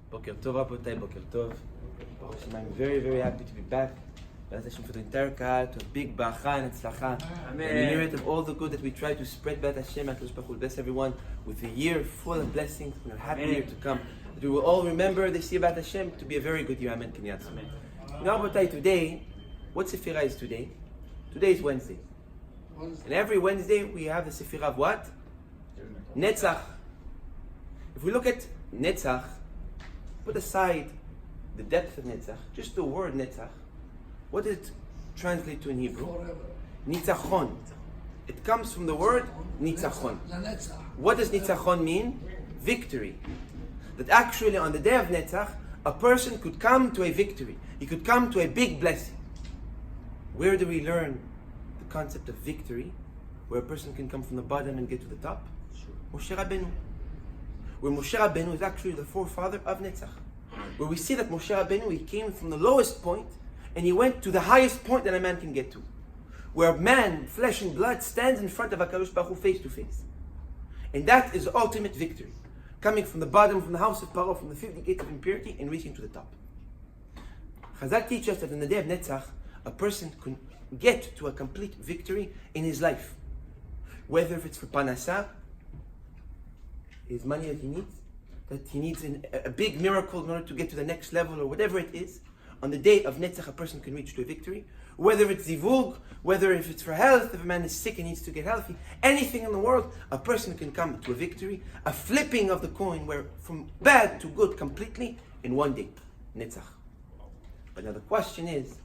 Boker Tov, Rabotai, Boker Tov. I'm very, very happy to be back. For the entire Kahal, to a big Bracha and Tzlacha. And the merit of all the good that we try to spread B'at Hashem. HaKadosh Baruch Hu bless everyone with a year full of blessings and a happy year to come. That we will all remember this year B'at Hashem to be a very good year. Amen. Now, Rabotai, today, what Sefirah is today? Today is Wednesday. And every Wednesday we have the Sefirah of what? Netzach. If we look at Netzach, put aside the depth of Netzach, just the word Netzach, what does it translate to in Hebrew? Nitzachon. It comes from the word Nitzachon. What does Nitzachon mean? Victory. That actually on the day of Netzach, a person could come to a victory. He could come to a big blessing. Where do we learn the concept of victory? Where a person can come from the bottom and get to the top? Moshe Rabbeinu. Where Moshe Rabbeinu is actually the forefather of Netzach. Where we see that Moshe Rabbeinu, he came from the lowest point and he went to the highest point that a man can get to. Where a man, flesh and blood, stands in front of HaKadosh Baruch Hu face to face. And that is the ultimate victory. Coming from the bottom, from the house of Paro, from the 50 gates of impurity, and reaching to the top. Chazal teaches us that in the day of Netzach, a person can get to a complete victory in his life. Whether if it's for Parasha, his money that he needs a big miracle in order to get to the next level, or whatever it is, on the day of Netzach a person can reach to a victory. Whether it's zivug, whether if it's for health, if a man is sick and needs to get healthy, anything in the world, a person can come to a victory, a flipping of the coin where from bad to good completely in one day, Netzach. But now the question is,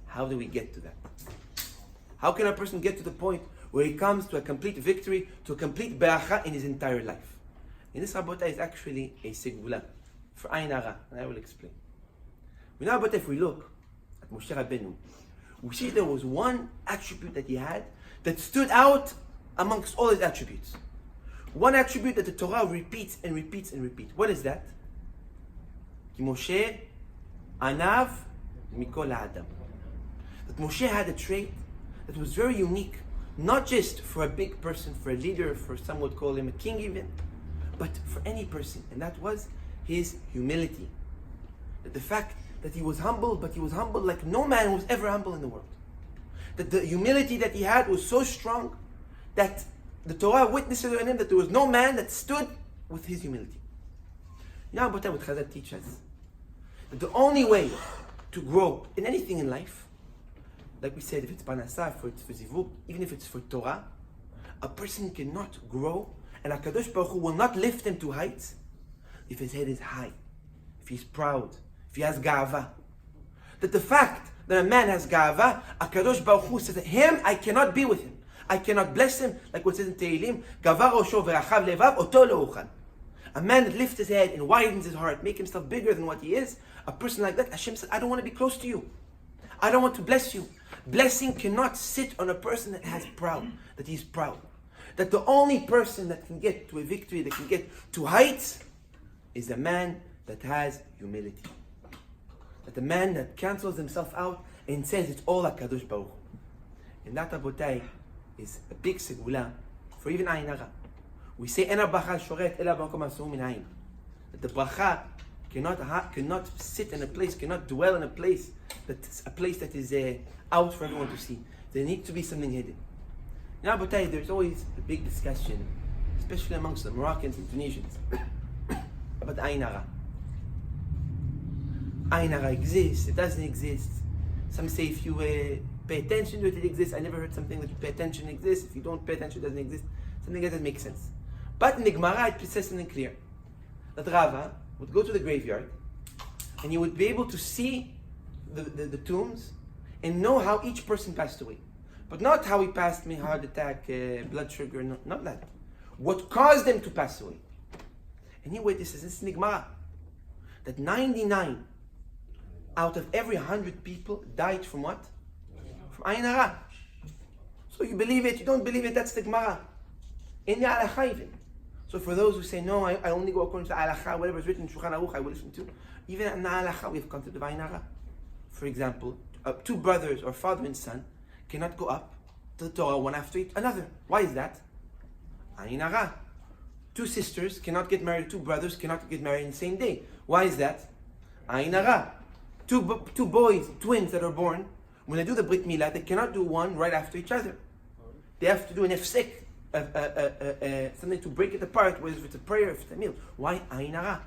how do we get to that? How can a person get to the point where he comes to a complete victory, to a complete beracha in his entire life? And this, Rabotai, is actually a segula for A'yin Harah, and I will explain. Now, Rabotai, if we look at Moshe Rabbeinu, we see there was one attribute that he had that stood out amongst all his attributes. One attribute that the Torah repeats and repeats and repeats. What is that? Ki Moshe anav mikol ha'adam. That Moshe had a trait that was very unique, not just for a big person, for a leader, for some would call him a king even, but for any person, and that was his humility. That the fact that he was humble, but he was humble like no man was ever humble in the world. That the humility that he had was so strong that the Torah witnesses on him that there was no man that stood with his humility. Now, what Chazal teaches us, that the only way to grow in anything in life, like we said, if it's Parasha, if it's for zivug, even if it's for Torah, a person cannot grow, and HaKadosh Baruch Hu will not lift him to heights if his head is high, if he's proud, if he has ga'ava. That the fact that a man has ga'ava, HaKadosh Baruch Hu says that him, I cannot be with him. I cannot bless him, like what it says in Tehillim, Gavar Rosho v'rachav levav oto lo uchal. A man that lifts his head and widens his heart, make himself bigger than what he is, a person like that, Hashem says, I don't want to be close to you. I don't want to bless you. Blessing cannot sit on a person that has proud, that he's proud. That the only person that can get to a victory, that can get to heights, is a man that has humility. That the man that cancels himself out and says it's all HaKadosh Baruch Hu. And that, Rabotai, is a big segula for even A'yin Harah. We say, "En ha'bracha shoret ela b'makom asur min ayin." That the bracha cannot sit in a place, cannot dwell in a place that is out for everyone to see. There needs to be something hidden. Now, Rabotai, there's always a big discussion, especially amongst the Moroccans and Tunisians, about A'yin Harah. A'yin Harah exists, it doesn't exist. Some say if you pay attention to it, it exists. I never heard something that you pay attention exists. If you don't pay attention, it doesn't exist. Something that doesn't make sense. But in the Gemara, it says something clear. That Rava would go to the graveyard and he would be able to see the tombs and know how each person passed away. But not how he passed, heart attack, blood sugar, not that. What caused them to pass away. And anyway, this is in Gemara. That 99 out of every 100 people died from what? From A'yin Harah. So you believe it, you don't believe it, that's the Gemara. In the Halakha even. So for those who say, no, I only go according to the Halakha, whatever is written in Shulchan Aruch, I will listen to. Even in the Halakha, we have concept of A'yin Harah. For example, two brothers or father and son cannot go up to the Torah one after another. Why is that? A'yin Harah. Two sisters cannot get married, two brothers cannot get married in the same day. Why is that? A'yin Harah. Two boys, twins that are born, when they do the Brit Milah, they cannot do one right after each other. They have to do an ifsek, something to break it apart, whether it's a prayer, if it's a meal. Why A'yin Harah?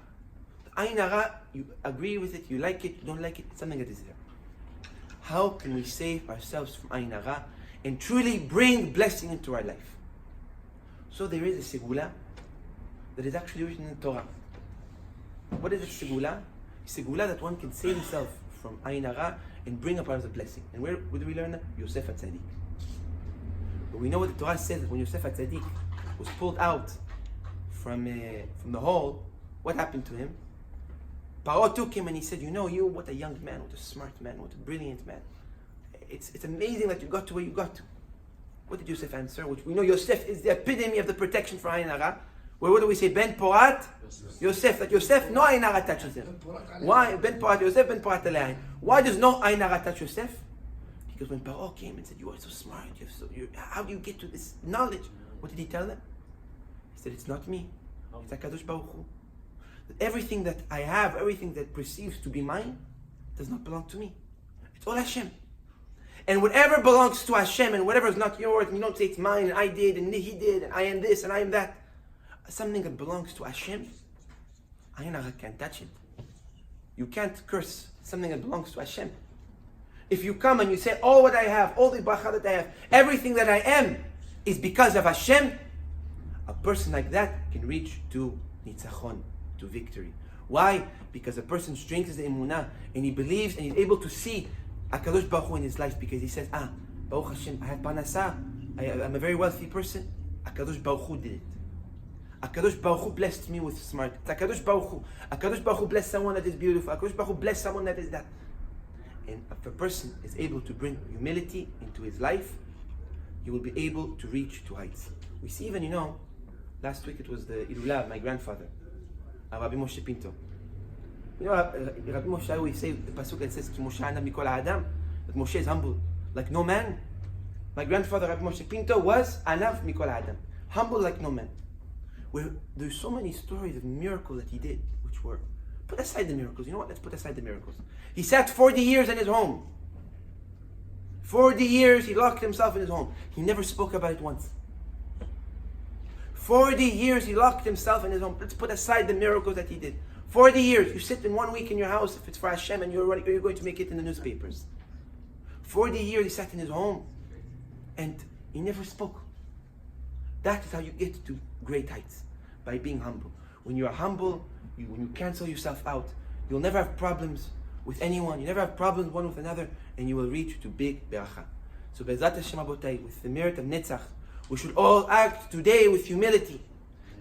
A'yin Harah, you agree with it, you like it, you don't like it, it's something that is there. How can we save ourselves from A'yin Harah and truly bring blessing into our life? So there is a segula that is actually written in the Torah. What is a segula? A segula that one can save himself from A'yin Harah and bring about the blessing. And where do we learn that? Yosef HaTzadik. But we know what the Torah says, that when Yosef HaTzadik was pulled out from the hole, what happened to him? Paro took him and he said, you, what a young man, what a smart man, what a brilliant man. It's amazing that you got to where you got to. What did Yosef answer? Which we know Yosef is the epitome of the protection for A'yin Harah. Where what do we say? Ben Porat Yosef. That Yosef, no A'yin Harah touches him. Why? Ben Porat Yosef, Ben Porat A'yin. Why does no A'yin Harah touch Yosef? Because when Paro came and said, you are so smart, how do you get to this knowledge? What did he tell them? He said, it's not me. It's HaKadosh Baruch Hu. That everything that I have, everything that perceives to be mine, does not belong to me. It's all Hashem. And whatever belongs to Hashem and whatever is not yours, and you don't say it's mine, and I did, and he did, and I am this, and I am that. Something that belongs to Hashem, A'yin Harah can't touch it. You can't curse something that belongs to Hashem. If you come and you say, all what I have, all the bracha that I have, everything that I am is because of Hashem, a person like that can reach to nitzachon, to victory. Why? Because a person strengthens the emunah and he believes and he's able to see HaKadosh Baruch Hu in his life, because he says, Baruch Hashem, I have parnasa, I'm a very wealthy person. HaKadosh Baruch Hu did it. HaKadosh Baruch Hu blessed me with smart. HaKadosh Baruch Hu. HaKadosh Baruch Hu blessed someone that is beautiful. HaKadosh Baruch Hu blessed someone that is that. And if a person is able to bring humility into his life, he will be able to reach to heights. We see even, last week it was the Ilulah of my grandfather, Rabbi Moshe Pinto. Rabbi Moshe always say the pasuk that says, Ki Moshe anav mikol ha'adam, that Moshe is humble like no man. My grandfather Rabbi Moshe Pinto was anav mikol ha'adam, humble like no man. Where there's so many stories of miracles that he did, which were, put aside the miracles. You know what? Let's put aside the miracles. He sat 40 years in his home. 40 years he locked himself in his home. He never spoke about it once. 40 years he locked himself in his home. Let's put aside the miracles that he did. 40 years. You sit in 1 week in your house if it's for Hashem and you're going to make it in the newspapers. 40 years he sat in his home and he never spoke. That is how you get to great heights, by being humble. When you are humble, when you cancel yourself out, you'll never have problems with anyone. You never have problems one with another, and you will reach to big beracha. So Be'ezrat Hashem Abotai, with the merit of Netzach, we should all act today with humility.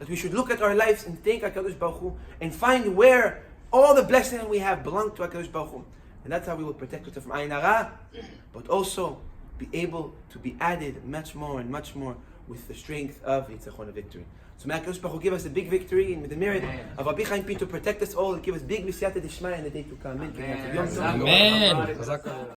That we should look at our lives and thank HaKadosh Baruch Hu and find where all the blessings we have belong to HaKadosh Baruch Hu. And that's how we will protect ourselves from A'yin Harah, but also be able to be added much more and much more with the strength of Yitzchon of victory. So may HaKadosh Baruch Hu give us a big victory, and with the merit of Rabbi Pinto protect us all and give us big B'siyata Dishmaya in the day to come. Amen. Amen.